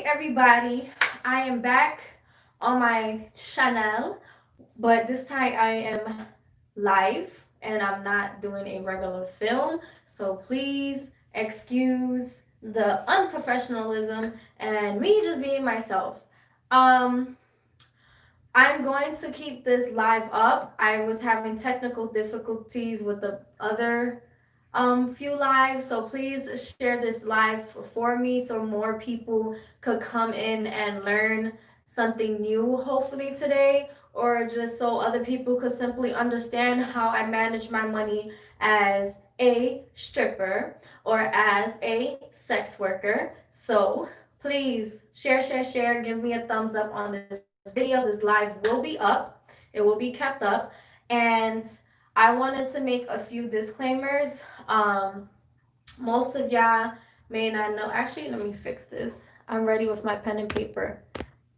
Hey everybody, I am back on my channel, but this time I am live and I'm not doing a regular film. So please excuse the unprofessionalism and me just being myself. Um, I'm going to keep this live up. I was having technical difficulties with the other few lives, so please share this live for me so more people could come in and learn something new hopefully today, or just so other people could simply understand how I manage my money as a stripper or as a sex worker. So please share, give me a thumbs up on this video. This live will be up, it will be kept up. And I wanted to make a few disclaimers. Most of y'all may not know. Actually, let me fix this. I'm ready with my pen and paper.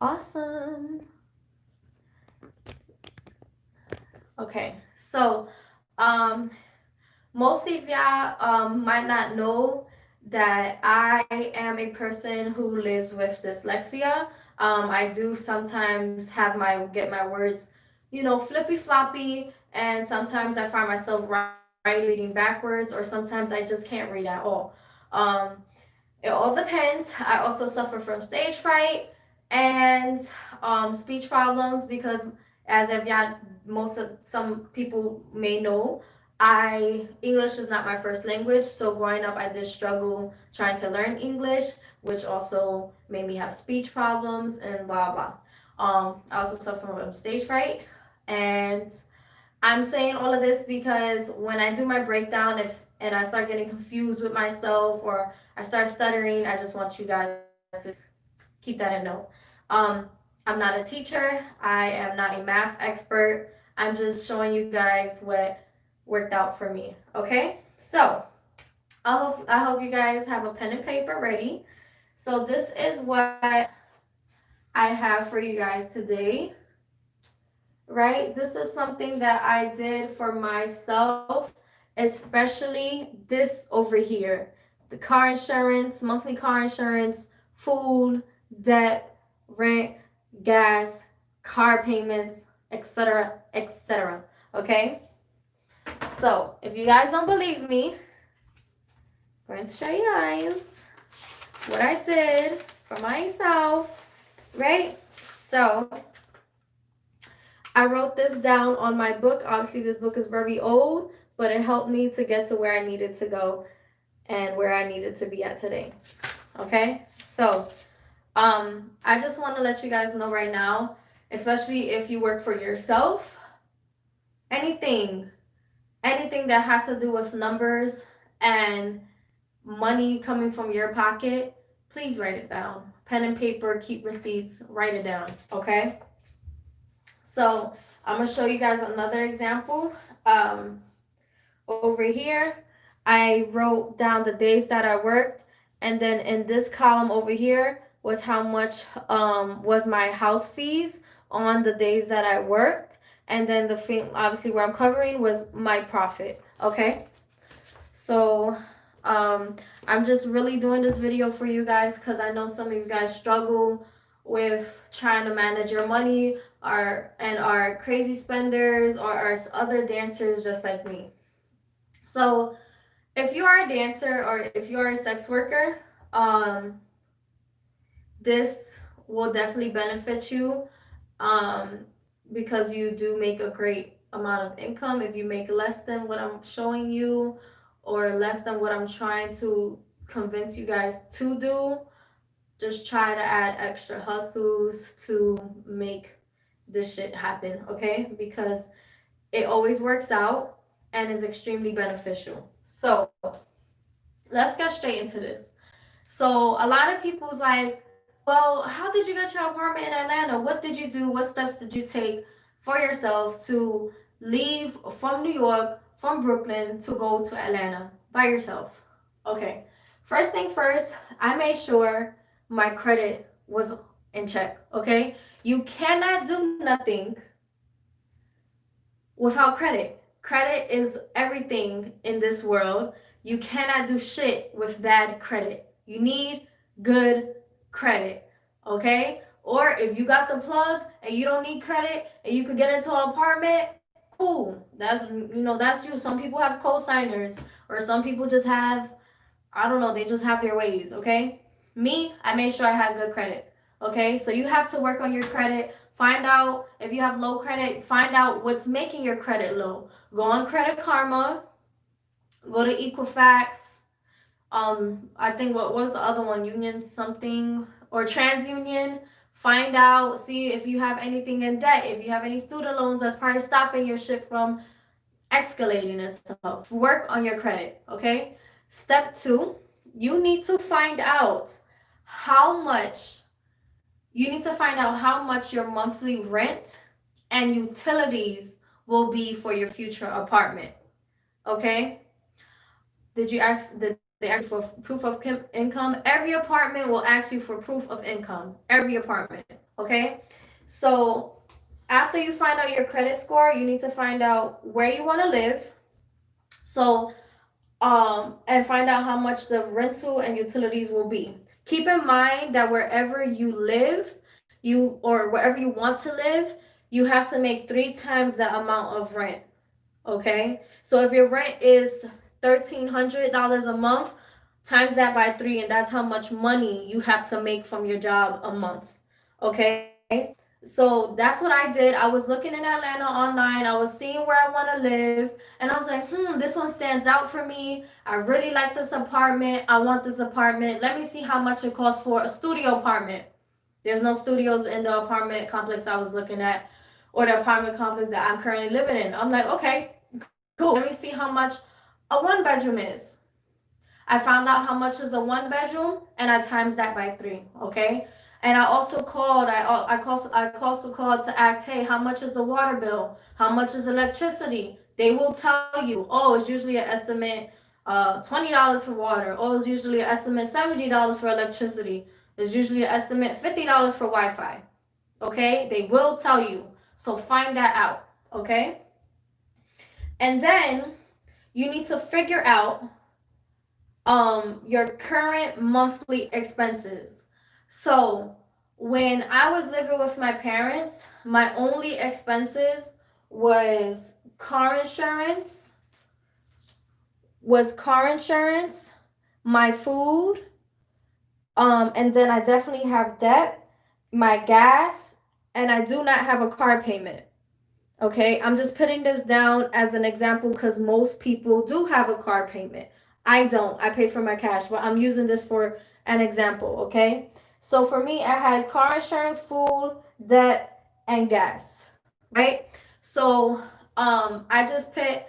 Awesome. Okay, so most of y'all might not know that I am a person who lives with dyslexia. I do sometimes have my get my words, flippy floppy, and sometimes I find myself reading backwards, or sometimes I just can't read at all. Um, it all depends. I also suffer from stage fright and speech problems because, as if y'all, some people may know, I English is not my first language. So growing up, I did struggle trying to learn English, which also made me have speech problems and blah blah. I also suffer from stage fright, and I'm saying all of this because when I do my breakdown, if and I start getting confused with myself or I start stuttering, I just want you guys to keep that in note. Um, I'm not a teacher. I am not a math expert. I'm just showing you guys what worked out for me. Okay, so I hope you guys have a pen and paper ready. So this is what I have for you guys today, right? This is something that I did for myself, especially this over here. The car insurance, monthly car insurance, food, debt, rent, gas, car payments, etc., etc. Okay? So, if you guys don't believe me, I'm going to show you guys what I did for myself, right? So, I wrote this down on my book. Obviously, this book is very old, but it helped me to get to where I needed to go and where I needed to be at today. Okay? So, I just want to let you guys know right now, especially if you work for yourself, anything, anything that has to do with numbers and money coming from your pocket, please write it down. Pen and paper, keep receipts, write it down, okay? So I'm gonna show you guys another example. Over here, I wrote down the days that I worked, and then in this column over here was how much was my house fees on the days that I worked, and then the thing obviously where I'm covering was my profit. Okay, so I'm just really doing this video for you guys because I know some of you guys struggle with trying to manage your money, are crazy spenders, or are other dancers just like me. So if you are a dancer or if you are a sex worker, this will definitely benefit you, um, because you do make a great amount of income. If you make less than what I'm showing you or less than what I'm trying to convince you guys to do, just try to add extra hustles to make this shit happen, okay? Because it always works out and is extremely beneficial. So let's get straight into this. So a lot of people's like, well, how did you get your apartment in Atlanta? What did you do? What steps did you take for yourself to leave from New York, from Brooklyn, to go to Atlanta by yourself? Okay. First thing first, I made sure my credit was in check. Okay. You cannot do nothing without credit. Credit is everything in this world. You cannot do shit with bad credit. You need good credit. okay? Or if you got the plug and you don't need credit and you could get into an apartment, cool. That's you. Some people have co-signers, or some people just have, I don't know, they just have their ways, okay? Me, I made sure I had good credit, okay? So you have to work on your credit. Find out if you have low credit, find out what's making your credit low. Go on Credit Karma, go to Equifax. I think what was the other one? Union something or TransUnion. Find out, see if you have anything in debt, if you have any student loans that's probably stopping your shit from escalating and stuff. Work on your credit, okay? Step two, you need to find out how much your monthly rent and utilities will be for your future apartment. Okay? Did they ask you for proof of income? Every apartment will ask you for proof of income. Every apartment. Okay? So after you find out your credit score, you need to find out where you want to live. So and find out how much the rental and utilities will be. Keep in mind that wherever you live, or wherever you want to live, you have to make 3 times the amount of rent. Okay? So if your rent is $1,300 a month, times that by 3, and that's how much money you have to make from your job a month. Okay? So that's what I did. I was looking in Atlanta online. I was seeing where I want to live. And I was like, this one stands out for me. I really like this apartment. I want this apartment. Let me see how much it costs for a studio apartment. There's no studios in the apartment complex I was looking at, or the apartment complex that I'm currently living in. I'm like, okay, cool. Let me see how much a 1 bedroom is. I found out how much is a 1 bedroom, and I times that by 3. Okay. And I also called. I also called to ask, hey, how much is the water bill? How much is electricity? They will tell you. Oh, it's usually an estimate $20 for water. Oh, it's usually an estimate $70 for electricity. It's usually an estimate $50 for Wi-Fi. Okay, they will tell you. So find that out. Okay, and then you need to figure out your current monthly expenses. So when I was living with my parents, my only expenses was car insurance, my food, and then I definitely have debt, my gas, and I do not have a car payment. Okay, I'm just putting this down as an example because most people do have a car payment. I don't. I pay for my cash, but I'm using this for an example, okay? So for me, I had car insurance, food, debt, and gas, right? So I just put,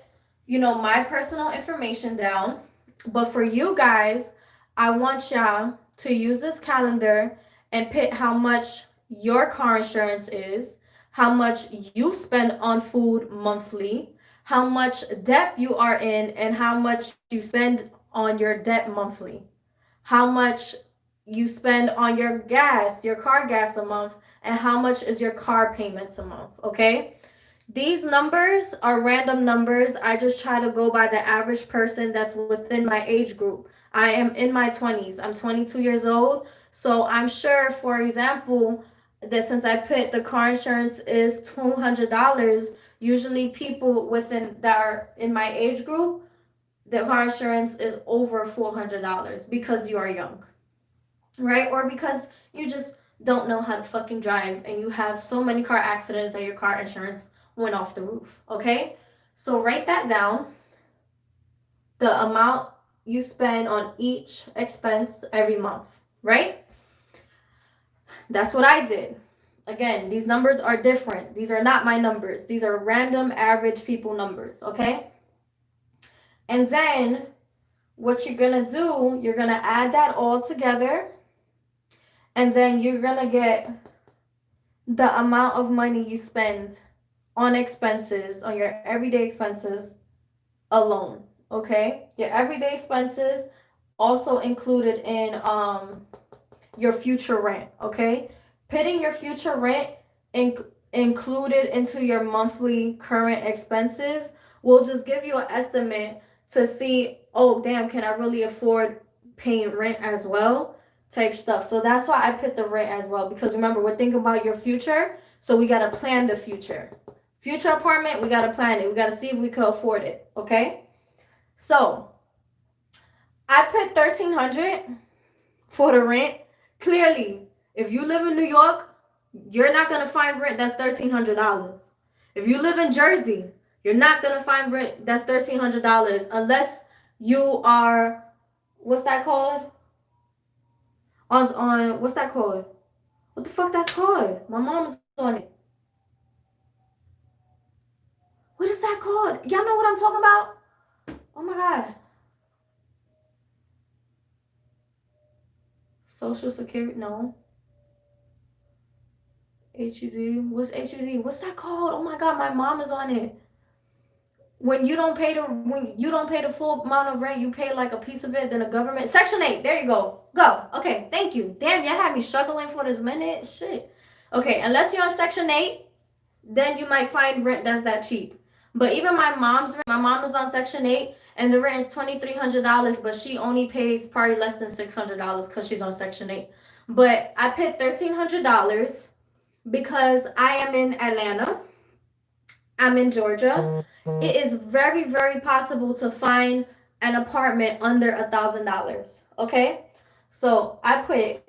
my personal information down. But for you guys, I want y'all to use this calendar and put how much your car insurance is, how much you spend on food monthly, how much debt you are in, and how much you spend on your debt monthly, how much you spend on your car gas a month, and how much is your car payments a month, okay? These numbers are random numbers. I just try to go by the average person that's within my age group. I am in my 20s. I'm 22 years old. So I'm sure, for example, that since I put the car insurance is $200, usually people within that are in my age group, the car insurance is over $400 because you are young, right? Or because you just don't know how to fucking drive and you have so many car accidents that your car insurance went off the roof, okay? So write that down, the amount you spend on each expense every month, right? That's what I did. Again, these numbers are different. These are not my numbers. These are random average people numbers, okay? And then what you're gonna do, you're gonna add that all together, and then you're gonna get the amount of money you spend on expenses, on your everyday expenses alone, okay? Your everyday expenses also included in your future rent, okay? Putting your future rent included into your monthly current expenses will just give you an estimate to see, oh damn, can I really afford paying rent as well, type stuff. So that's why I put the rent as well, because remember, we're thinking about your future, so we got to plan the future. Future apartment, we got to plan it. We got to see if we could afford it, okay? So I put 1,300 for the rent. Clearly, if you live in New York, you're not going to find rent that's $1,300. If you live in Jersey, you're not going to find rent that's $1,300 unless you are, what's that called? On what's that called? What the fuck that's called? My mom's on it. What is that called? Y'all know what I'm talking about? Oh my god. Social Security? No. HUD? What's HUD? What's that called? Oh my god, my mom is on it. When you don't pay the full amount of rent, you pay like a piece of it, then the government. Section 8. There you go. Go. Okay, thank you. Damn, y'all had me struggling for this minute. Shit. Okay, unless you're on Section 8, then you might find rent that's that cheap. But even my mom's rent, my mom is on Section 8, and the rent is $2,300, but she only pays probably less than $600 because she's on Section 8. But I paid $1,300 because I am in Atlanta. I'm in Georgia. It is very, very possible to find an apartment under $1,000. Okay, so I put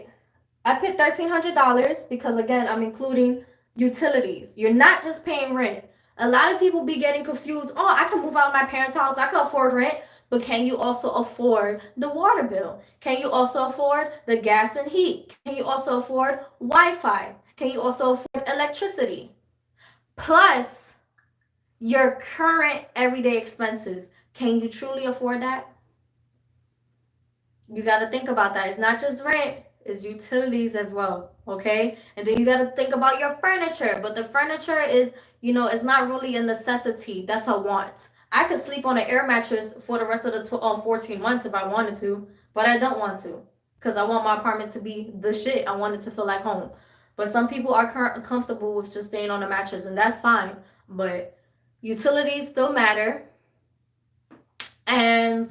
$1,300 because again I'm including utilities. You're not just paying rent. A lot of people be getting confused. Oh, I can move out of my parents' house. I can afford rent. But can you also afford the water bill? Can you also afford the gas and heat? Can you also afford Wi-Fi? Can you also afford electricity? Plus your current everyday expenses. Can you truly afford that? You got to think about that. It's not just rent, it's utilities as well, okay? And then you got to think about your furniture. But the furniture is, it's not really a necessity. That's a want. I could sleep on an air mattress for the rest of the 14 months if I wanted to, but I don't want to because I want my apartment to be the shit. I want it to feel like home. But some people are comfortable with just staying on a mattress, and that's fine. But utilities still matter. And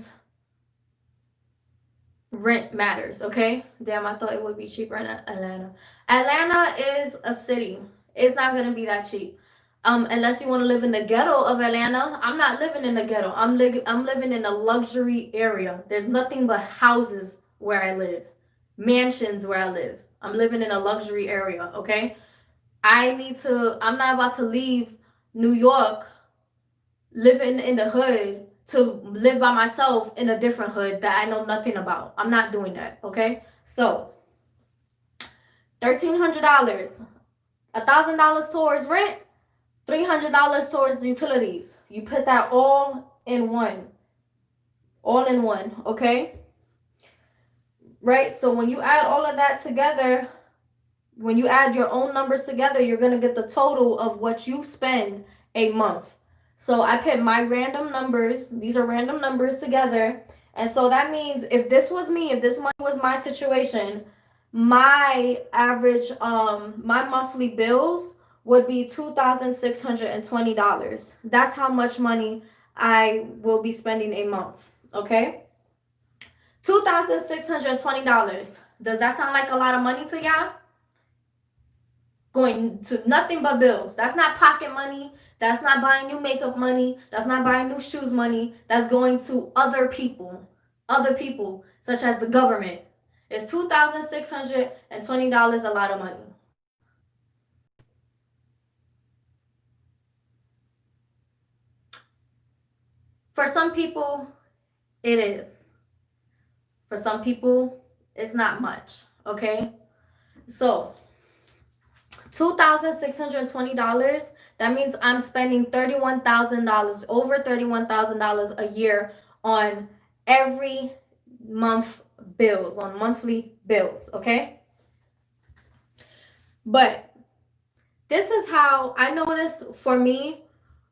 rent matters, okay? Damn, I thought it would be cheaper in Atlanta. Atlanta is a city. It's not going to be that cheap. Unless you want to live in the ghetto of Atlanta. I'm not living in the ghetto. I'm living in a luxury area. There's nothing but houses where I live. Mansions where I live. I'm living in a luxury area, okay? I'm not about to leave New York living in the hood to live by myself in a different hood that I know nothing about. I'm not doing that, okay? So, $1,300, $1,000 towards rent, $300 towards utilities. You put that all in one, okay? Right? So when you add all of that together, when you add your own numbers together, you're going to get the total of what you spend a month. So I put my random numbers. These are random numbers together. And so that means if this was me, if this was my situation, my average, my monthly bills would be $2,620. That's how much money I will be spending a month. Okay? $2,620. Does that sound like a lot of money to y'all? Going to nothing but bills. That's not pocket money. That's not buying new makeup money. That's not buying new shoes money. That's going to other people, such as the government. Is $2,620 a lot of money? For some people, it is. For some people, it's not much, okay? So, $2,620, that means I'm spending $31,000, over $31,000 a year on every month bills, on monthly bills, okay? But this is how I noticed for me,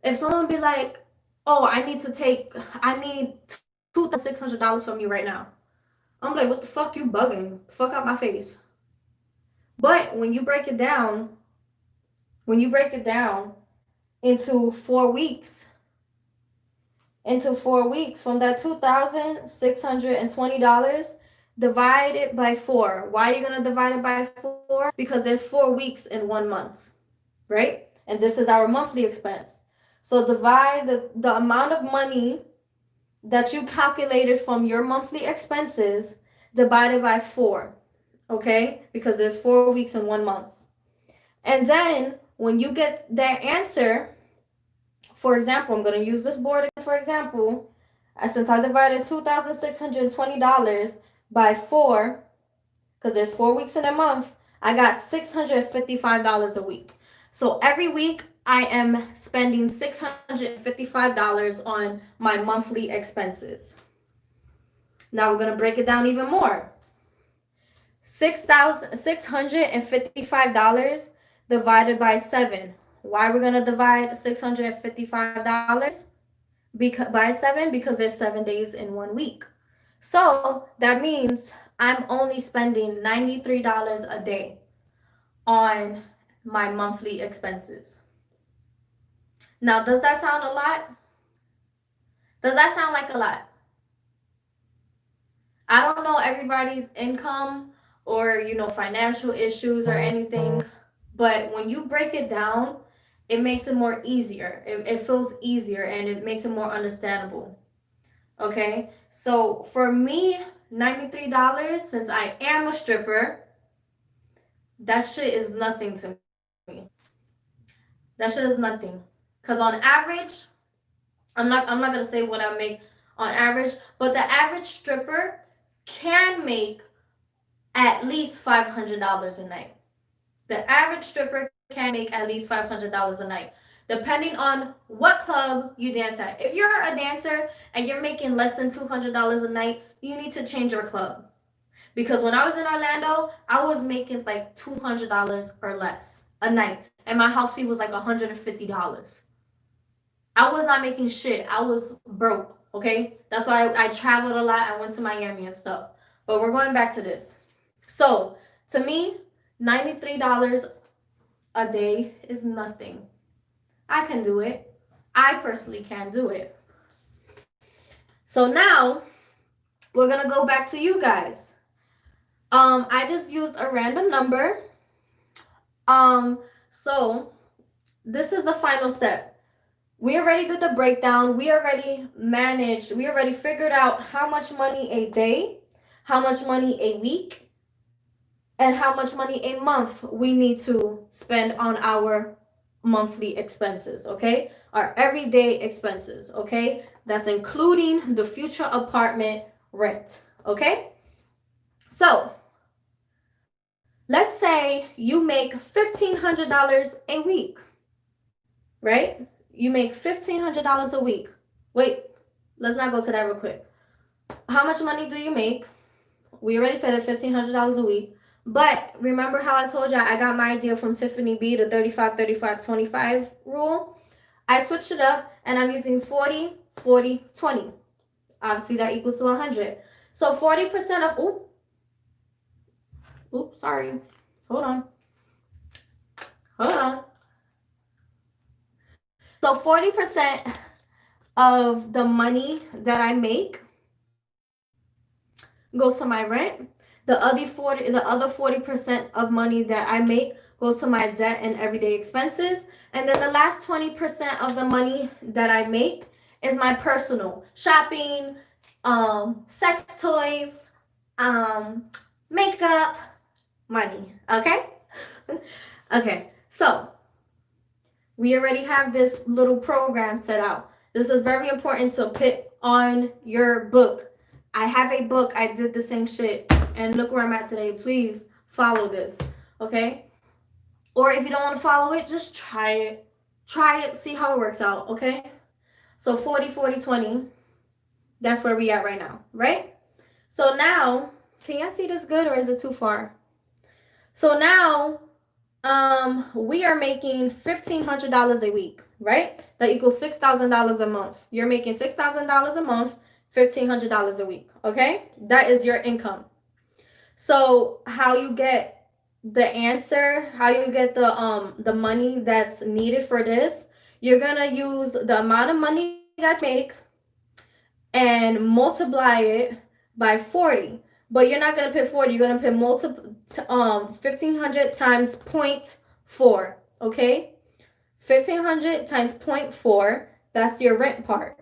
if someone be like, oh, I need $2,600 from you right now. I'm like, what the fuck, you bugging? Fuck out my face. But when you break it down into 4 weeks, from that $2,620, divide it by 4. Why are you going to divide it by 4? Because there's 4 weeks in 1 month, right? And this is our monthly expense. So divide the amount of money that you calculated from your monthly expenses divided by 4, okay? Because there's 4 weeks in 1 month. And then when you get that answer, for example, I'm going to use this board for example. Since I divided $2,620 by 4, because there's 4 weeks in a month, I got $655 a week. So every week I am spending $655 on my monthly expenses. Now we're going to break it down even more. $655 divided by 7. Why we're going to divide $655 by 7? Because there's 7 days in 1 week. So that means I'm only spending $93 a day on my monthly expenses. Now, does that sound a lot? Does that sound like a lot? I don't know everybody's income or, financial issues or anything, but when you break it down, it makes it more easier. It feels easier and it makes it more understandable. Okay? So for me, $93, since I am a stripper, that shit is nothing to me. That shit is nothing. Because on average, I'm not gonna say what I make on average, but the average stripper can make at least $500 a night. The average stripper can make at least $500 a night, depending on what club you dance at. If you're a dancer and you're making less than $200 a night, you need to change your club. Because when I was in Orlando, I was making like $200 or less a night, and my house fee was like $150. I was not making shit. I was broke, okay? That's why I traveled a lot. I went to Miami and stuff. But we're going back to this. So, to me, $93 a day is nothing. I can do it. I personally can do it. So now, we're going to go back to you guys. I just used a random number. So, this is the final step. We already did the breakdown. We already managed. We already figured out how much money a day, how much money a week, and how much money a month we need to spend on our monthly expenses, okay? Our everyday expenses, okay? That's including the future apartment rent, okay? So, let's say you make $1,500 a week, right? You make $1,500 a week. Wait, let's not go to that real quick. How much money do you make? We already said it, $1,500 a week. But remember how I told you I got my idea from Tiffany B, the 35-35-25 rule? I switched it up and I'm using 40, 40, 20. Obviously that equals to 100. So 40% of, sorry. Hold on. So 40% of the money that I make goes to my rent. The other 40% of money that I make goes to my debt and everyday expenses. And then the last 20% of the money that I make is my personal shopping, sex toys, makeup, money. Okay? Okay. So we already have this little program set out. This is very important to put on your book. I have a book. I did the same shit. And look where I'm at today. Please follow this. Okay? Or if you don't want to follow it, just try it. Try it. See how it works out. Okay? So 40, 40, 20. That's where we at right now. Right? So now, can y'all see this good or is it too far? So now, we are making $1,500 a week, right? That equals $6,000 a month. You're making $6,000 a month, $1,500 a week, okay? That is your income. So how you get the answer, how you get the money that's needed for this, you're gonna use the amount of money that you make and multiply it by 40. but you're not gonna put 40. You're gonna put multiple 1,500 times 0.4. Okay, 1,500 times 0.4. That's your rent part.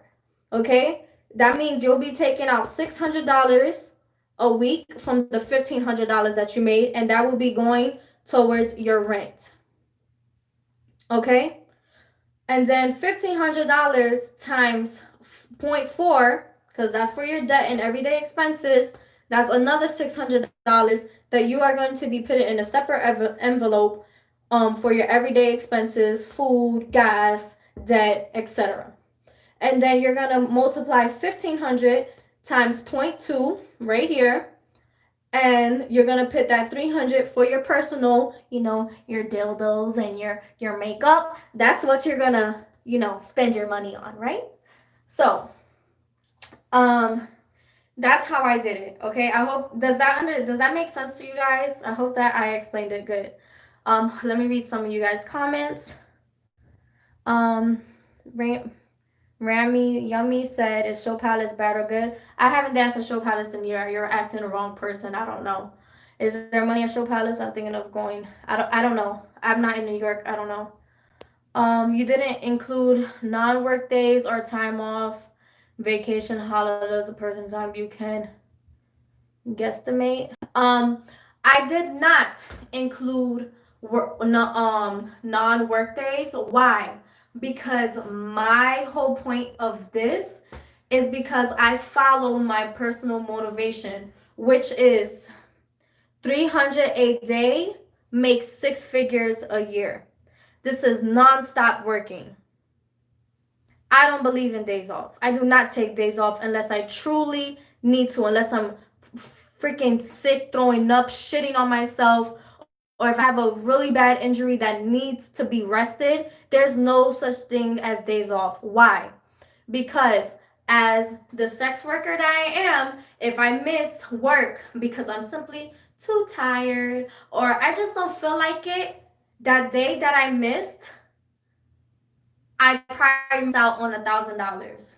Okay, that means you'll be taking out $600 a week from the $1,500 that you made, and that will be going towards your rent. Okay, and then $1,500 times 0.4, because that's for your debt and everyday expenses. That's another $600 that you are going to be putting in a separate envelope for your everyday expenses, food, gas, debt, etc. And then you're gonna multiply 1,500 times 0.2 right here, and you're gonna put that 300 for your personal, your dildos and your makeup. That's what you're gonna, spend your money on, right? So, um, that's how I did it. Okay, I hope does that make sense to you guys? I hope that I explained it good. Let me read some of you guys' comments. Um, Rami Yummy said, "Is Show Palace bad or good?" I haven't danced at Show Palace in a year. You're asking the wrong person. I don't know. Is there money at Show Palace? I'm thinking of going. I don't know. I'm not in New York. I don't know. You didn't include non-work days or time off, vacation, holidays, a person's time. You can guesstimate. I did not include non-work days. Why? Because my whole point of this is because I follow my personal motivation, which is 300 a day makes 6 figures a year. This is non-stop working. I don't believe in days off. I do not take days off unless I truly need to, unless I'm freaking sick, throwing up, shitting on myself, or if I have a really bad injury that needs to be rested. There's no such thing as days off. Why? Because as the sex worker that I am, if I miss work because I'm simply too tired or I just don't feel like it, that day that I missed, I probably missed out on $1,000.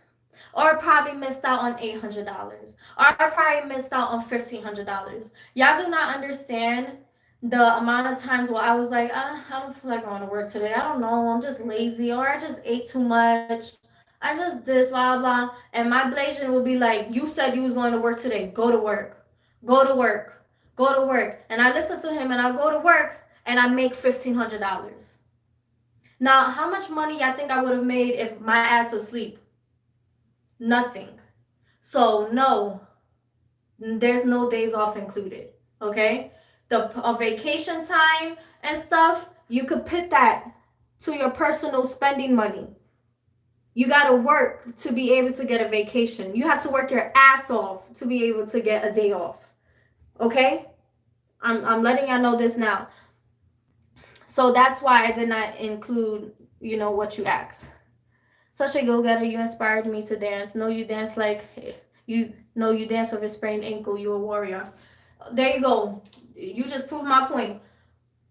Or probably missed out on $800. Or I probably missed out on $1,500. Y'all do not understand the amount of times where I was like, I don't feel like going to work today. I don't know. I'm just lazy. Or I just ate too much. I just this, blah, blah. And my Blasian would be like, you said you was going to work today. Go to work. Go to work. Go to work. And I listen to him and I go to work and I make $1,500. Now, how much money y'all think I would have made if my ass was asleep? Nothing. So no, there's no days off included. Okay, the vacation time and stuff, you could put that to your personal spending money. You got to work to be able to get a vacation. You have to work your ass off to be able to get a day off. Okay, I'm letting y'all know this now. So that's why I did not include, what you asked. Such a go-getter, you inspired me to dance. No, you dance like you dance with a sprained ankle. You a warrior. There you go. You just proved my point.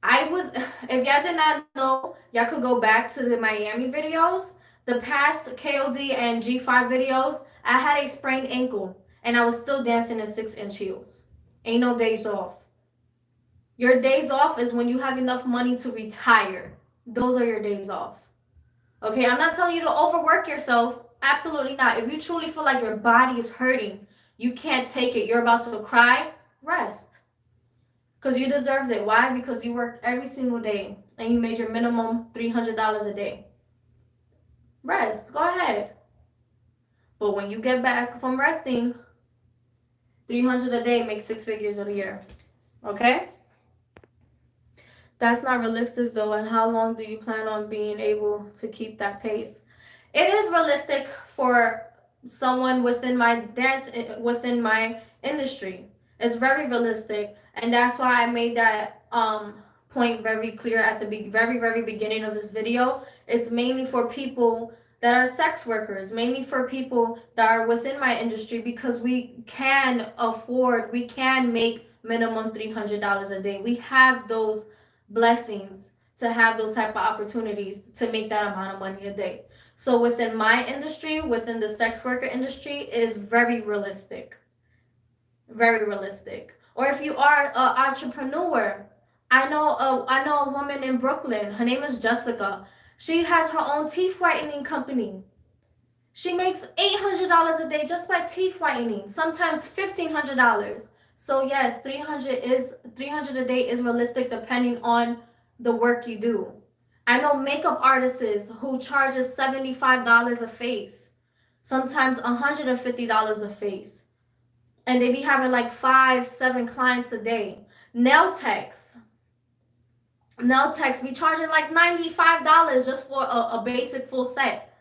If y'all did not know, y'all could go back to the Miami videos. The past KOD and G5 videos, I had a sprained ankle and I was still dancing in 6-inch heels. Ain't no days off. Your days off is when you have enough money to retire. Those are your days off. Okay, I'm not telling you to overwork yourself. Absolutely not. If you truly feel like your body is hurting, you can't take it, you're about to cry, rest. Because you deserved it. Why? Because you worked every single day and you made your minimum $300 a day. Rest. Go ahead. But when you get back from resting, 300 a day makes 6 figures a year. Okay? That's not realistic though. And how long do you plan on being able to keep that pace? It is realistic for someone within my industry. It's very realistic, and that's why I made that point very clear at the very beginning of this video. It's mainly for people that are sex workers, mainly for people that are within my industry, because we can make minimum $300 a day. We have those blessings to have those type of opportunities to make that amount of money a day. So within my industry, within the sex worker industry, is very realistic. very realistic. Or if you are an entrepreneur, I know a woman in Brooklyn. Her name is Jessica. She has her own teeth whitening company. She makes $800 a day just by teeth whitening. Sometimes $1,500. So yes, 300 a day is realistic depending on the work you do. I know makeup artists who charges $75 a face, sometimes $150 a face, and they be having like 5, 7 clients a day. Nail techs, nail techs be charging like $95 just for a basic full set.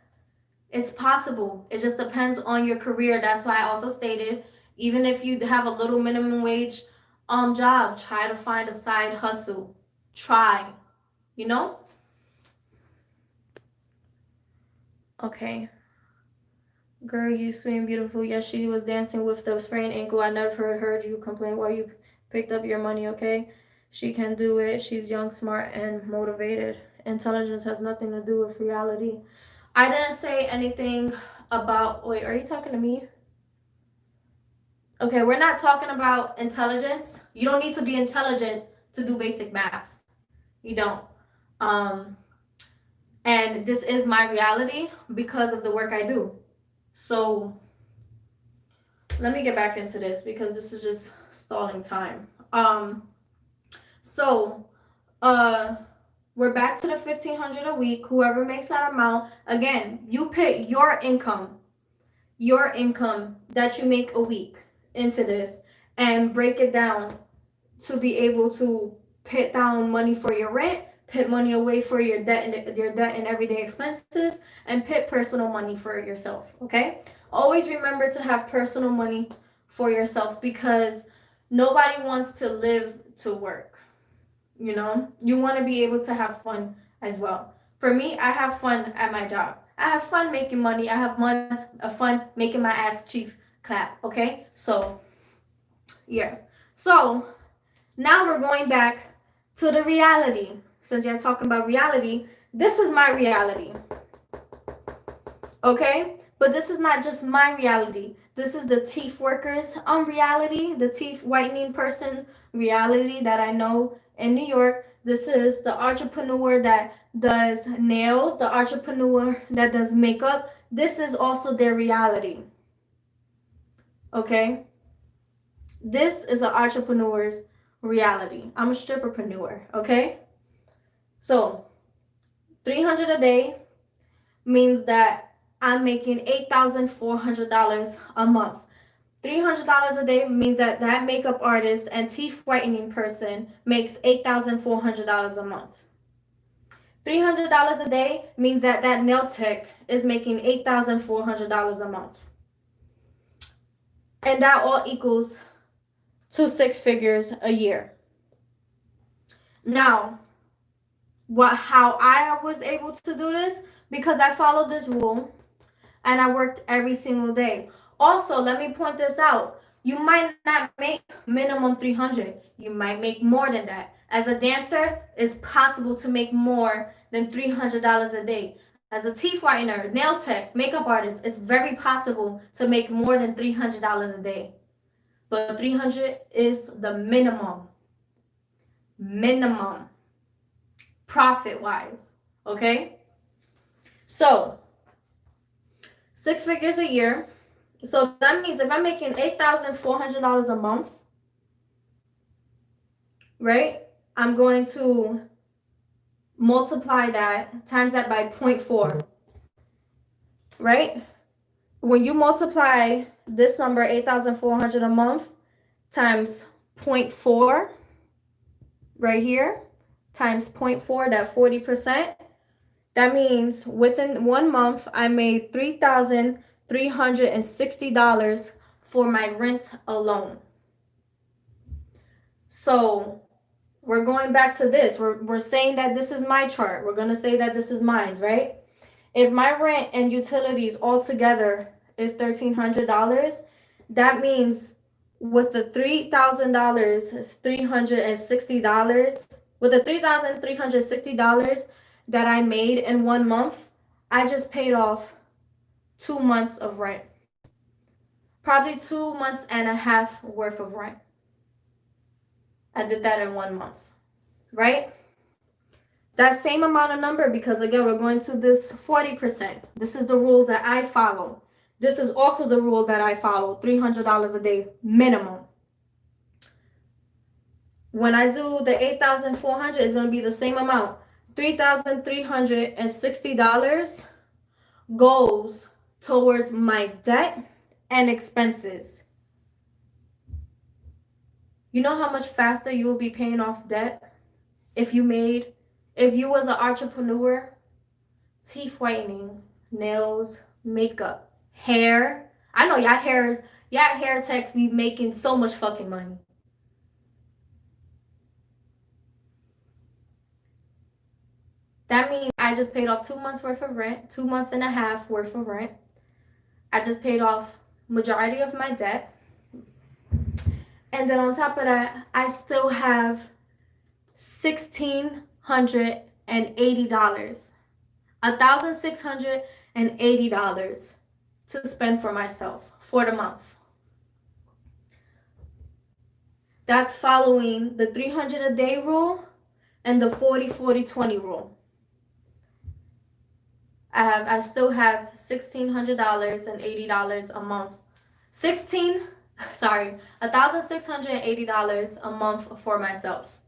It's possible. It just depends on your career. That's why I also stated, even if you have a little minimum wage job, try to find a side hustle. Try, you know? Okay. Girl, you sweet and beautiful. Yes, she was dancing with the sprained ankle. I never heard you complain while you picked up your money, okay? She can do it. She's young, smart, and motivated. Intelligence has nothing to do with reality. I didn't say anything about. Wait, are you talking to me? Okay, we're not talking about intelligence. You don't need to be intelligent to do basic math. You don't. Um, and this is my reality because of the work I do. So let me get back into this because this is just stalling time. So we're back to the 1,500 a week. Whoever makes that amount, again, you put your income that you make a week into this and break it down to be able to put down money for your rent, put money away for your debt and everyday expenses, and put personal money for yourself. Okay, always remember to have personal money for yourself because nobody wants to live to work. You know, you want to be able to have fun as well. For me, I have fun at my job. I have fun making money. I have fun making my ass cheeks clap. Okay, so yeah. So now we're going back to the reality. Since you're talking about reality, this is my reality. Okay? But this is not just my reality. This is the teeth workers reality, the teeth whitening person's reality that I know in New York. This is the entrepreneur that does nails, the entrepreneur that does makeup. This is also their reality. Okay? This is an entrepreneur's reality. I'm a stripperpreneur, okay? So, 300 a day means that I'm making $8,400 a month. $300 a day means that that makeup artist and teeth whitening person makes $8,400 a month. $300 a day means that that nail tech is making $8,400 a month. And that all equals to 6 figures a year. Now, how I was able to do this, because I followed this rule and I worked every single day. Also, let me point this out. You might not make minimum 300. You might make more than that. As a dancer, it's possible to make more than $300 a day. As a teeth whitener, nail tech, makeup artist, it's very possible to make more than $300 a day. But 300 is the minimum. Minimum. Profit-wise. Okay? So, 6 figures a year. So that means if I'm making $8,400 a month, right? I'm going to multiply that, times that by 0.4, right? When you multiply this number, 8,400 a month, times 0.4, right here, times 0.4, that 40%, that means within 1 month, I made $3,360 for my rent alone. So we're going back to this. We're saying that this is my chart. We're going to say that this is mine, right? If my rent and utilities all together is $1,300, that means with the $3,360, with the $3,360 that I made in 1 month, I just paid off 2 months of rent. Probably 2 months and a half worth of rent. I did that in 1 month, right? That same amount of number, because again, we're going to this 40%. This is the rule that I follow. This is also the rule that I follow, $300 a day minimum. When I do the 8,400, it's going to be the same amount. $3,360 goes towards my debt and expenses. You know how much faster you will be paying off debt if you was an entrepreneur? Teeth whitening, nails, makeup, hair. I know y'all hair techs be making so much fucking money. That means I just paid off 2 months worth of rent, 2 months and a half worth of rent. I just paid off majority of my debt. And then on top of that, I still have $1,680, $1,680 to spend for myself for the month. That's following the 300 a day rule and the 40-40-20 rule. I still have $1,680 a month. $1,680 a month for myself.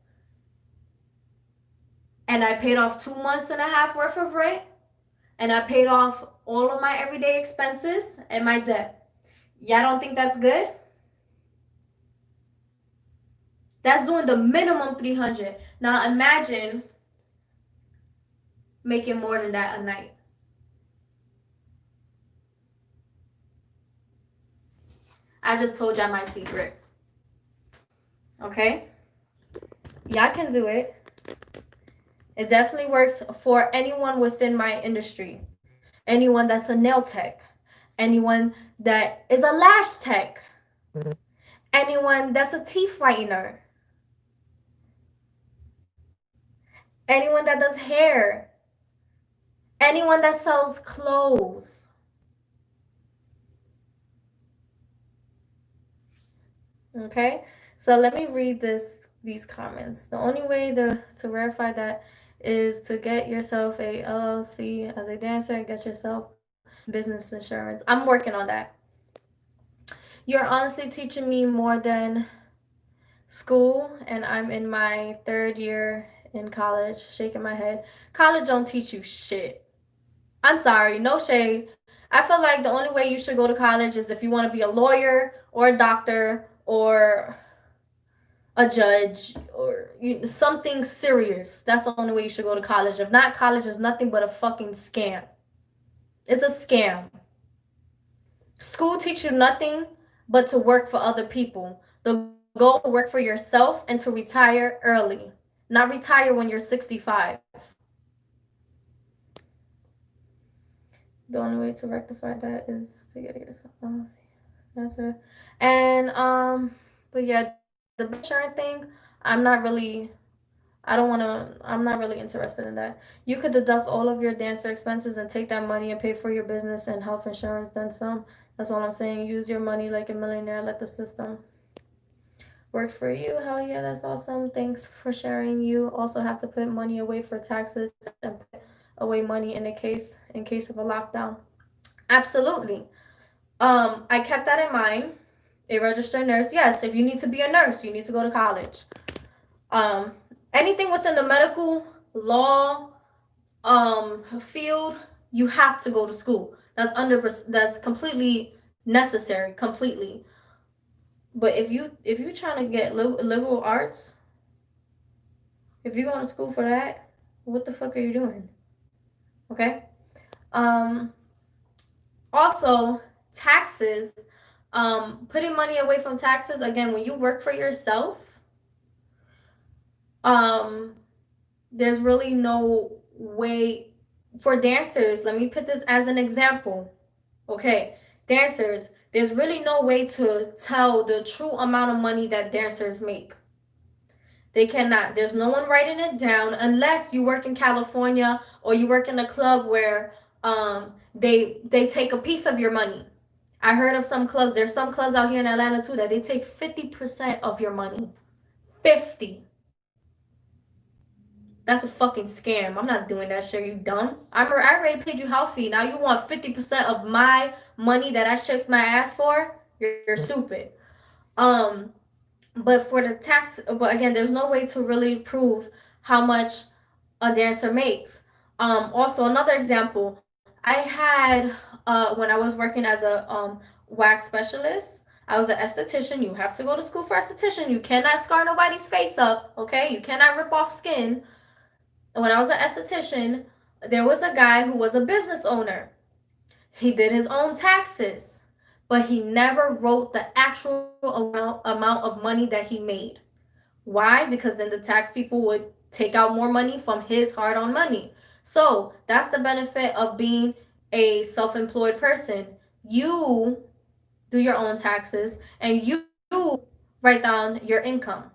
And I paid off 2 months and a half worth of rent, and I paid off all of my everyday expenses and my debt. Y'all don't think that's good? That's doing the minimum 300. Now imagine making more than that a night. I just told y'all my secret. Okay? Y'all can do it. It definitely works for anyone within my industry. Anyone that's a nail tech. Anyone that is a lash tech. Anyone that's a teeth whitener. Anyone that does hair. Anyone that sells clothes. Okay, so let me read these comments. The only way to verify that is to get yourself a LLC as a dancer and get yourself business insurance. I'm working on that. You're honestly teaching me more than school, and I'm in my 3rd year in college, shaking my head. College don't teach you shit. I'm sorry, no shade. I feel like the only way you should go to college is if you want to be a lawyer or a doctor or a judge or something serious. That's the only way you should go to college. If not, college is nothing but a fucking scam. It's a scam. School teaches you nothing but to work for other people. The goal is to work for yourself and to retire early. Not retire when you're 65. The only way to rectify that is to get yourself. That's it. And but yeah, the insurance thing, I'm not really interested in that. You could deduct all of your dancer expenses and take that money and pay for your business and health insurance, then some. That's all I'm saying. Use your money like a millionaire. Let the system work for you. Hell yeah, that's awesome. Thanks for sharing. You also have to put money away for taxes and put away money in case of a lockdown. Absolutely. I kept that in mind. A registered nurse, yes. If you need to be a nurse, you need to go to college. Anything within the medical law field, you have to go to school. That's completely necessary, completely. But if you trying to get liberal arts, if you're going to school for that, what the fuck are you doing? Okay. Also, taxes. Putting money away from taxes, again, when you work for yourself, there's really no way for dancers. Let me put this as an example. Okay, dancers, there's really no way to tell the true amount of money that dancers make. They cannot. There's no one writing it down unless you work in California or you work in a club where they take a piece of your money. I heard of some clubs. There's some clubs out here in Atlanta too that they take 50% of your money. 50. That's a fucking scam. I'm not doing that shit. You dumb? I already paid you house fee. Now you want 50% of my money that I shook my ass for? You're stupid. Um, but for the tax, but again, there's no way to really prove how much a dancer makes. Also, another example, I had when I was working as a wax specialist, I was an esthetician. You have to go to school for esthetician. You cannot scar nobody's face up, okay? You cannot rip off skin. When I was an esthetician, there was a guy who was a business owner. He did his own taxes, but he never wrote the actual amount of money that he made. Why? Because then the tax people would take out more money from his hard earned money. So that's the benefit of being a self employed person. You do your own taxes and you write down your income.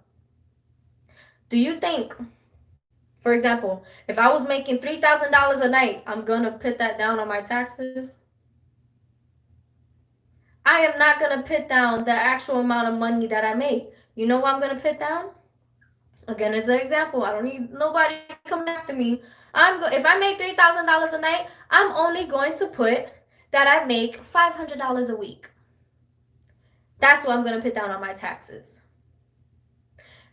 Do you think, for example, if I was making $3,000 a night, I'm going to put that down on my taxes? I am not going to put down the actual amount of money that I make. You know what I'm going to put down? Again, as an example, I don't need nobody coming after me. If I make $3,000 a night, I'm only going to put that I make $500 a week. That's what I'm going to put down on my taxes.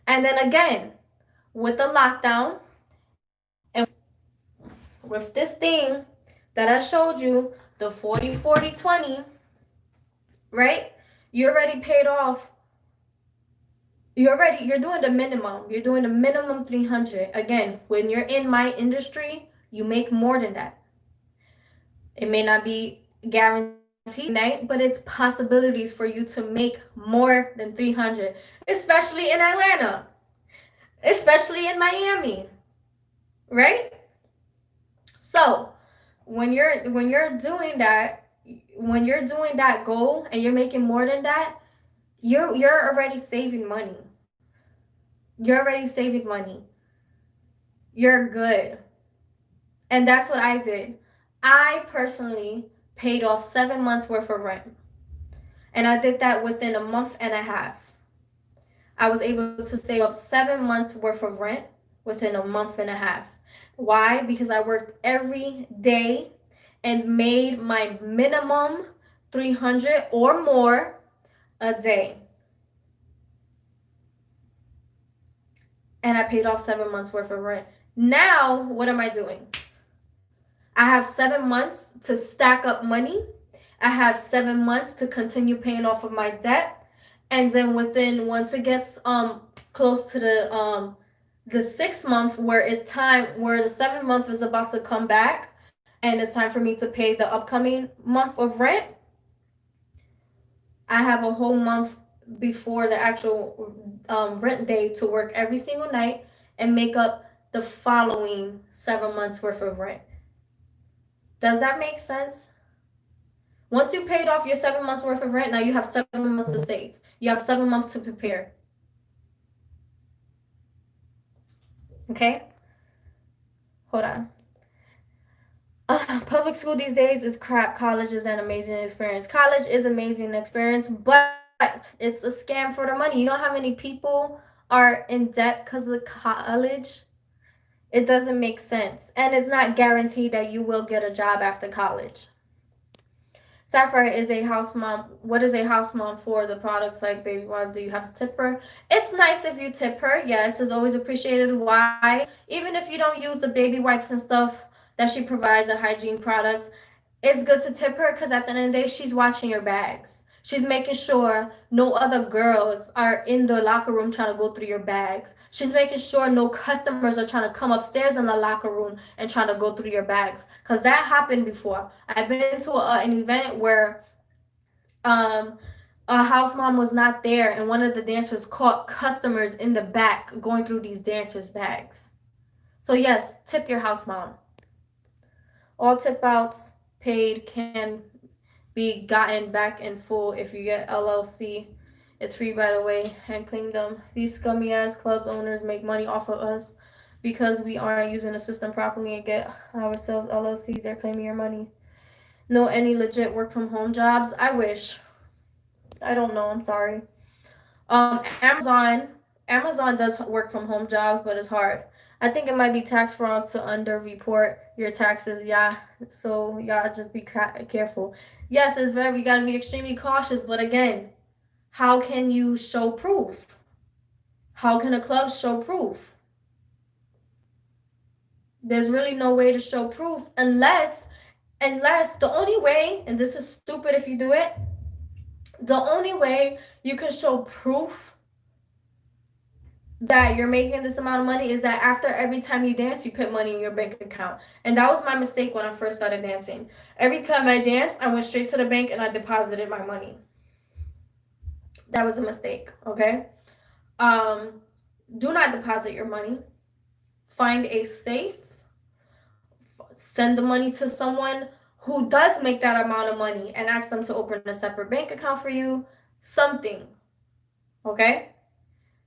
And then again, with the lockdown and with this thing that I showed you, the 40-40-20, right? You already paid off. You're doing the minimum. You're doing the minimum 300. Again, when you're in my industry, you make more than that. It may not be guaranteed night, but it's possibilities for you to make more than 300, especially in Atlanta, especially in Miami, right? So, when you're doing that goal and you're making more than that, you're already saving money. You're already saving money. You're good. And that's what I did. I personally paid off 7 months worth of rent. And I did that within a month and a half. I was able to save up 7 months worth of rent within a month and a half. Why? Because I worked every day and made my minimum 300 or more a day. And I paid off 7 months worth of rent. Now, what am I doing? I have 7 months to stack up money. I have 7 months to continue paying off of my debt. And then once it gets close to the 6 month where the 7 month is about to come back and it's time for me to pay the upcoming month of rent, I have a whole month before the actual rent day to work every single night and make up the following 7 months worth of rent. Does that make sense? Once you paid off your 7 months worth of rent, now you have 7 months to save. You have 7 months to prepare. Okay? Hold on. Public school these days is crap. College is an amazing experience. College is an amazing experience, but it's a scam for the money. You know how many people are in debt because of college? It doesn't make sense. And it's not guaranteed that you will get a job after college. Sapphire is a house mom. What is a house mom for? The products like baby wipes, do you have to tip her? It's nice if you tip her. Yes, it's always appreciated. Why? Even if you don't use the baby wipes and stuff that she provides, the hygiene products, it's good to tip her because at the end of the day, she's watching your bags. She's making sure no other girls are in the locker room trying to go through your bags. She's making sure no customers are trying to come upstairs in the locker room and trying to go through your bags. Because that happened before. I've been to an event where a house mom was not there and one of the dancers caught customers in the back going through these dancers' bags. So yes, tip your house mom. All tip outs paid can be gotten back in full if you get LLC. It's free, by the way, and clean them. These scummy ass clubs owners make money off of us because we aren't using the system properly and get ourselves LLCs. They're claiming your money. Know any legit work from home jobs? I wish. I don't know. I'm sorry. Amazon does work from home jobs, but it's hard. I think it might be tax fraud to under-report your taxes. Yeah, so y'all just be careful. Yes, it's very. You gotta be extremely cautious. But again, how can you show proof? How can a club show proof? There's really no way to show proof unless the only way, and this is stupid if you do it, the only way you can show proof that you're making this amount of money is that after every time you dance, you put money in your bank account. And that was my mistake when I first started dancing. Every time I danced, I went straight to the bank and I deposited my money. That was a mistake, okay? Do not deposit your money. Find a safe. Send the money to someone who does make that amount of money and ask them to open a separate bank account for you. Something, okay?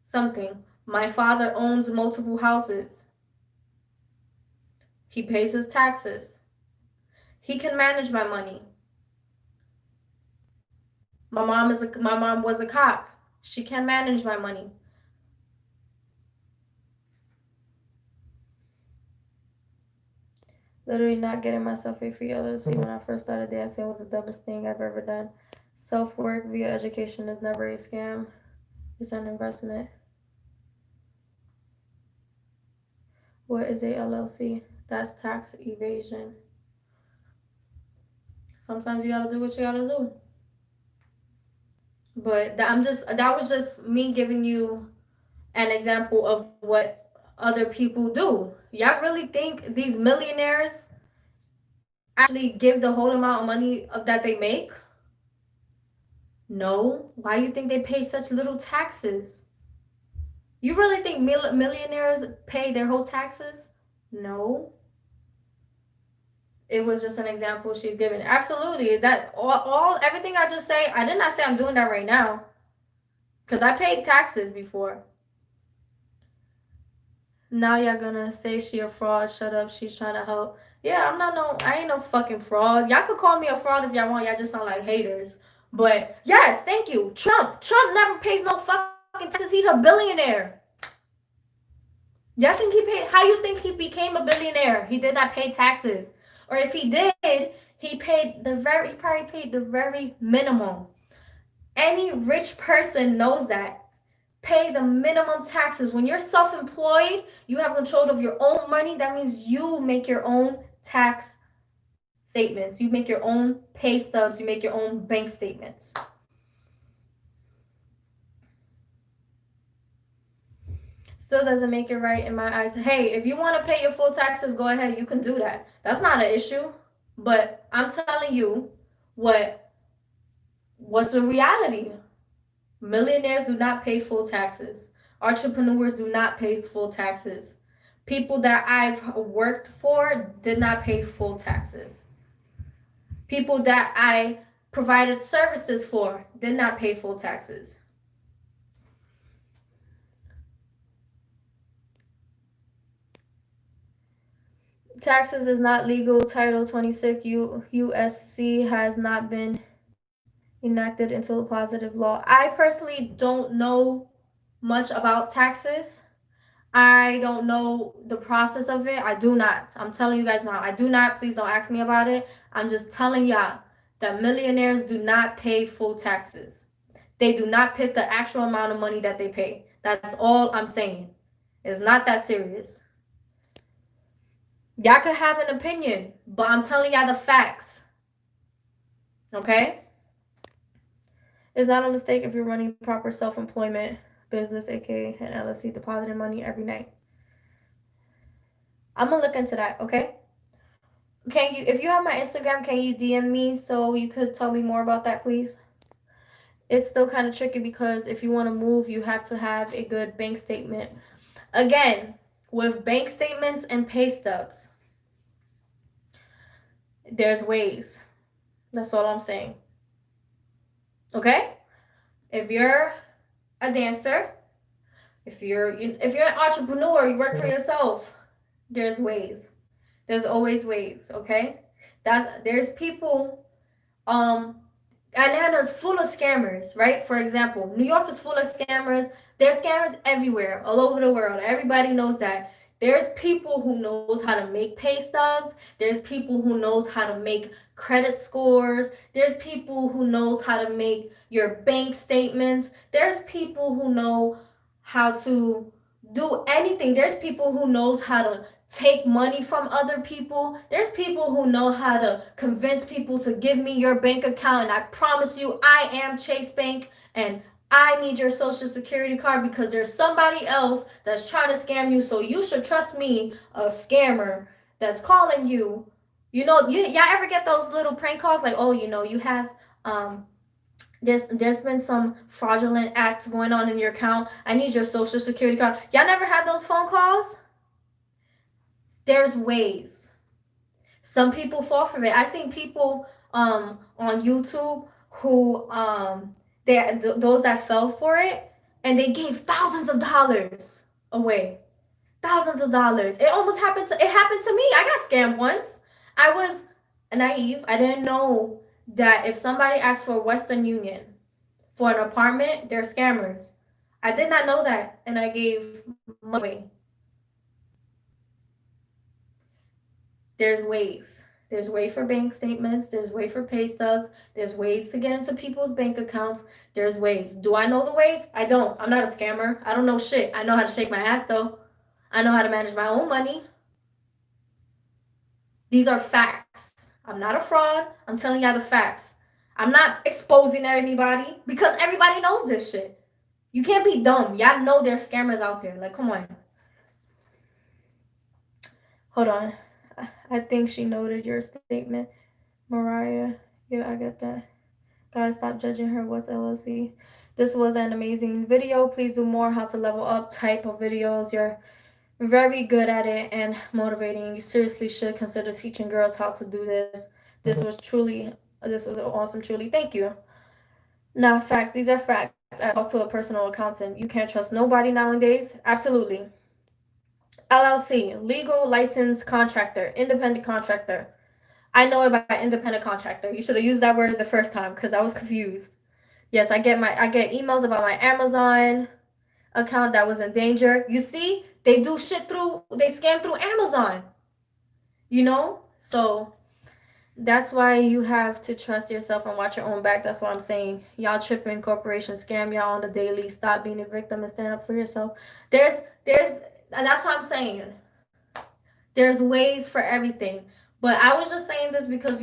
Something. My father owns multiple houses. He pays his taxes. He can manage my money. My mom was a cop. She can manage my money. Literally not getting myself a free LLC when I first started dancing was the dumbest thing I've ever done. Self-work via education is never a scam. It's an investment. What is a LLC? That's tax evasion. Sometimes you gotta do what you gotta do. But that was just me giving you an example of what other people do. Y'all really think these millionaires actually give the whole amount of money of that they make? No. Why do you think they pay such little taxes? You really think millionaires pay their whole taxes? No. It was just an example she's giving. Absolutely. That all everything I just say, I did not say I'm doing that right now. Because I paid taxes before. Now y'all gonna say she a fraud. Shut up. She's trying to help. Yeah, I ain't no fucking fraud. Y'all could call me a fraud if y'all want. Y'all just sound like haters. But yes, thank you. Trump never pays no fucking taxes. He's a billionaire. Y'all think he paid? How you think he became a billionaire? He did not pay taxes. Or if he did, he probably paid the very minimum. Any rich person knows that. Pay the minimum taxes. When you're self-employed, you have control of your own money. That means you make your own tax statements. You make your own pay stubs. You make your own bank statements. Still doesn't make it right in my eyes. Hey, if you want to pay your full taxes, go ahead. You can do that. That's not an issue. But I'm telling you what's a reality. Millionaires do not pay full taxes. Entrepreneurs do not pay full taxes. People that I've worked for did not pay full taxes. People that I provided services for did not pay full taxes. Taxes is not legal. Title 26 USC has not been enacted into a positive law. I personally don't know much about taxes. I don't know the process of it. I do not. I'm telling you guys now. I do not. Please don't ask me about it. I'm just telling y'all that millionaires do not pay full taxes. They do not pay the actual amount of money that they pay. That's all I'm saying. It's not that serious. Y'all could have an opinion, but I'm telling y'all the facts. Okay? It's not a mistake if you're running proper self-employment business, aka an LLC, depositing money every night. I'm gonna look into that, okay? Can you, if you have my Instagram, can you DM me so you could tell me more about that, please? It's still kind of tricky because if you want to move, you have to have a good bank statement. Again, with bank statements and pay stubs, there's ways. That's all I'm saying. Okay? If you're a dancer, if you're an entrepreneur, you work for yourself, there's ways. There's always ways, okay? There's people, um Atlanta's full of scammers, right? For example, New York is full of scammers. There's scammers everywhere, all over the world. Everybody knows that. There's people who knows how to make pay stubs. There's people who knows how to make credit scores. There's people who knows how to make your bank statements. There's people who know how to do anything. There's people who knows how to take money from other people. There's people who know how to convince people to give me your bank account, and I promise you I am Chase Bank and I need your social security card because there's somebody else that's trying to scam you. So you should trust me, a scammer that's calling you. Y'all ever get those little prank calls like, oh, you have there's been some fraudulent acts going on in your account. I need your social security card. Y'all never had those phone calls? There's ways. Some people fall for it. I seen people on YouTube who those that fell for it, and they gave thousands of dollars away. Thousands of dollars. It happened to me. I got scammed once. I was naive. I didn't know that if somebody asked for Western Union for an apartment, they're scammers. I did not know that, and I gave money away. There's ways. There's way for bank statements. There's way for pay stubs. There's ways to get into people's bank accounts. There's ways. Do I know the ways? I don't. I'm not a scammer. I don't know shit. I know how to shake my ass though. I know how to manage my own money. These are facts. I'm not a fraud. I'm telling y'all the facts. I'm not exposing anybody because everybody knows this shit. You can't be dumb. Y'all know there's scammers out there. Like, come on. Hold on. I think she noted your statement, Mariah. Yeah, I get that. Guys, stop judging her. What's LLC? This was an amazing video. Please do more how to level up type of videos. You're very good at it and motivating. You seriously should consider teaching girls how to do this. This was awesome, truly. Thank you. Now, facts. These are facts. I talk to a personal accountant. You can't trust nobody nowadays. Absolutely. LLC, legal licensed contractor, independent contractor. I know about independent contractor. You should have used that word the first time because I was confused. Yes, I get emails about my Amazon account that was in danger. You see, they scam through Amazon. So that's why you have to trust yourself and watch your own back. That's what I'm saying. Y'all tripping, corporations scam y'all on the daily. Stop being a victim and stand up for yourself. And that's what I'm saying. There's ways for everything. But I was just saying this because,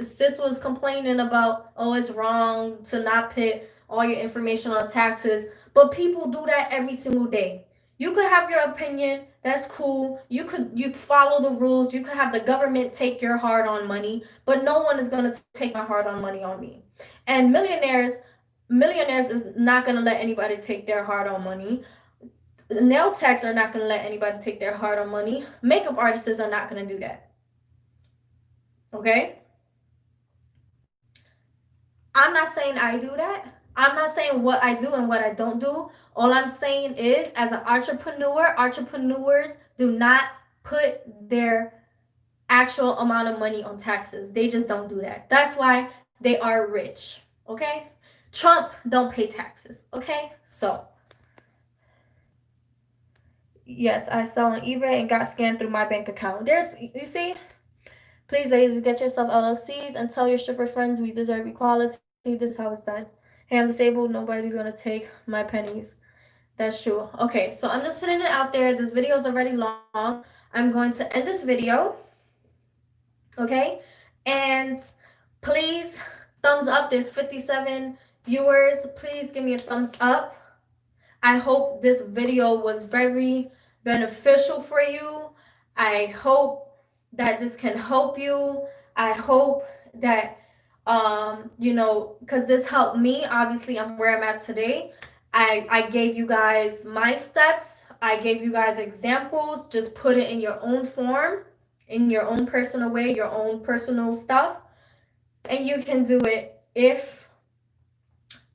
sis was complaining about, oh, it's wrong to not put all your information on taxes. But people do that every single day. You could have your opinion. That's cool. You follow the rules. You could have the government take your hard-earned money. But no one is going to take my hard-earned money on me. And millionaires is not going to let anybody take their hard-earned money. Nail techs are not going to let anybody take their hard-earned money. Makeup artists are not going to do that. Okay? I'm not saying I do that. I'm not saying what I do and what I don't do. All I'm saying is, as an entrepreneur, entrepreneurs do not put their actual amount of money on taxes. They just don't do that. That's why they are rich. Okay? Trump don't pay taxes. Okay? So, yes, I sell on eBay and got scammed through my bank account. You see? Please, ladies, get yourself LLCs and tell your stripper friends we deserve equality. This is how it's done. Hey, I'm disabled. Nobody's going to take my pennies. That's true. Okay, so I'm just putting it out there. This video is already long. I'm going to end this video. Okay? And please, thumbs up. There's 57 viewers. Please give me a thumbs up. I hope this video was very beneficial for you. I hope that this can help you. I hope that because this helped me. Obviously, I'm where I'm at today. I gave you guys my steps. I gave you guys examples. Just put it in your own form, in your own personal way, your own personal stuff. And you can do it if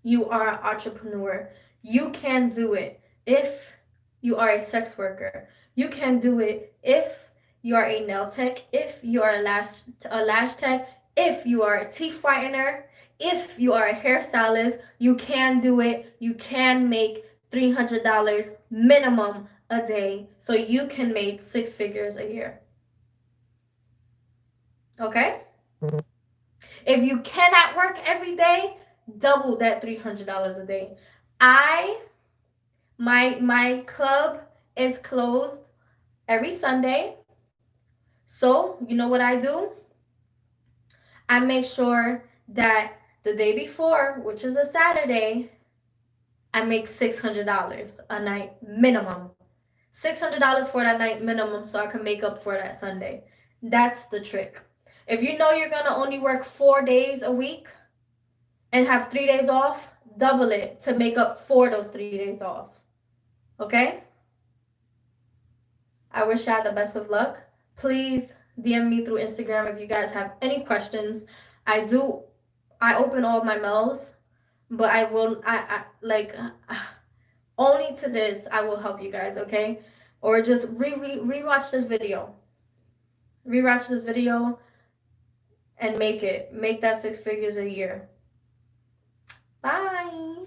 you are an entrepreneur. You can do it if you are a sex worker. You can do it if you are a nail tech, if you are a lash tech, if you are a teeth whitener, if you are a hairstylist, you can do it. You can make $300 minimum a day, so you can make six figures a year. Okay? If you cannot work every day, double that $300 a day. I my club is closed every Sunday. So, you know what I do? I make sure that the day before, which is a Saturday, I make $600 a night minimum. $600 for that night minimum so I can make up for that Sunday. That's the trick. If you know you're going to only work 4 days a week and have 3 days off, double it to make up for those 3 days off. Okay? I wish I had the best of luck. Please DM me through Instagram if you guys have any questions. I open all my mails, but I like only to this I will help you guys, okay? Or just rewatch this video. Rewatch this video and make that six figures a year. Bye.